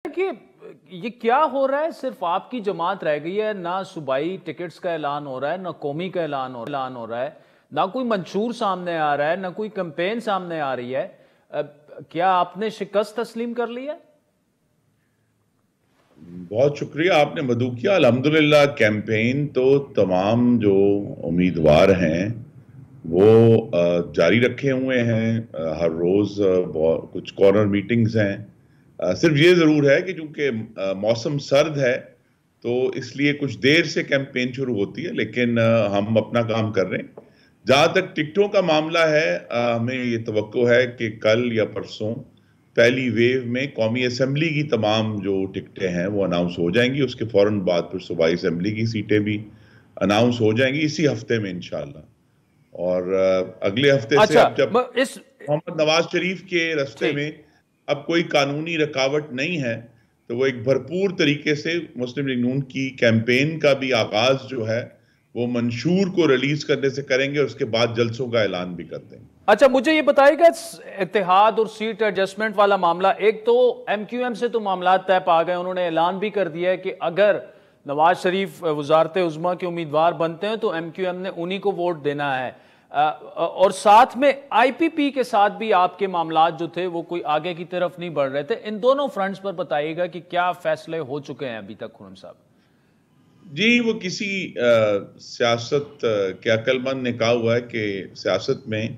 कि ये क्या हो रहा है? सिर्फ आपकी जमात रह गई है, ना सूबाई टिकट्स का ऐलान हो रहा है, ना कौमी का ऐलान हो रहा है, ना कोई मंशूर सामने आ रहा है, ना कोई कैंपेन सामने आ रही है। क्या आपने शिकस्त तस्लीम कर ली है? बहुत शुक्रिया आपने मदू किया। अल्हम्दुलिल्लाह कैंपेन तो तमाम जो उम्मीदवार हैं वो जारी रखे हुए हैं। हर रोज कुछ कॉर्नर मीटिंग्स हैं। सिर्फ ये जरूर है कि चूंकि मौसम सर्द है तो इसलिए कुछ देर से कैंपेन शुरू होती है, लेकिन हम अपना काम कर रहे हैं। जहां तक टिकटों का मामला है, हमें ये तवक्को है कि कल या परसों पहली वेव में कौमी असेंबली की तमाम जो टिकटें हैं वो अनाउंस हो जाएंगी। उसके फौरन बाद फिर सूबाई असेंबली की सीटें भी अनाउंस हो जाएंगी इसी हफ्ते में इंशाल्लाह। और अगले हफ्ते से अच्छा, अब जब इस मोहम्मद नवाज शरीफ के रास्ते ठीक। में अब कोई कानूनी रुकावट नहीं है, तो वो एक भरपूर तरीके से मुस्लिम लीग नून की कैंपेन का भी आगाज जो है वो मंशूर को रिलीज करने से करेंगे और उसके बाद जलसों का ऐलान भी कर देंगे। अच्छा, मुझे ये बताइएगा, इत्तेहाद और सीट एडजस्टमेंट वाला मामला, एक तो एमक्यूएम से तो मामला तय पा गए, उन्होंने ऐलान भी कर दिया है कि अगर नवाज शरीफ वजारत उज़्मा के उम्मीदवार बनते हैं तो एमक्यूएम ने उन्हीं को वोट देना है। और साथ में आईपीपी के साथ भी आपके मामलात जो थे वो कोई आगे की तरफ नहीं बढ़ रहे थे। इन दोनों फ्रंट्स पर बताइएगा कि क्या फैसले हो चुके हैं अभी तक, खुरम साहब? जी, वो किसी सियासत के अक्लमंद ने कहा हुआ है कि सियासत में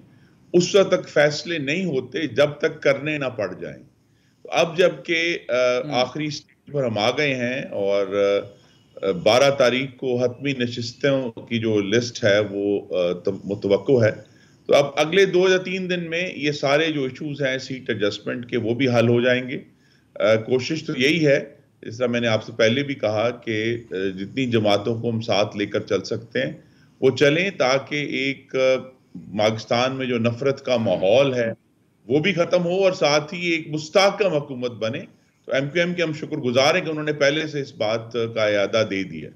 उस वक्त तक फैसले नहीं होते जब तक करने ना पड़ जाएं। तो अब जबकि हम्म। आखिरी स्टेज पर हम आ गए हैं और 12 तारीख को हतमी नशिस्तों की जो लिस्ट है वो मुतवक्को है, तो अब अगले 2 या 3 दिन में ये सारे जो इश्यूज हैं सीट एडजस्टमेंट के वो भी हल हो जाएंगे। कोशिश तो यही है, जिस तरह मैंने आपसे पहले भी कहा कि जितनी जमातों को हम साथ लेकर चल सकते हैं वो चलें, ताकि एक पाकिस्तान में जो नफरत का माहौल है वो भी खत्म हो और साथ ही एक मुस्तहकम हुकूमत बने। तो एमक्यूएम के हम शुक्रगुजार हैं कि उन्होंने पहले से इस बात का इरादा दे दिया।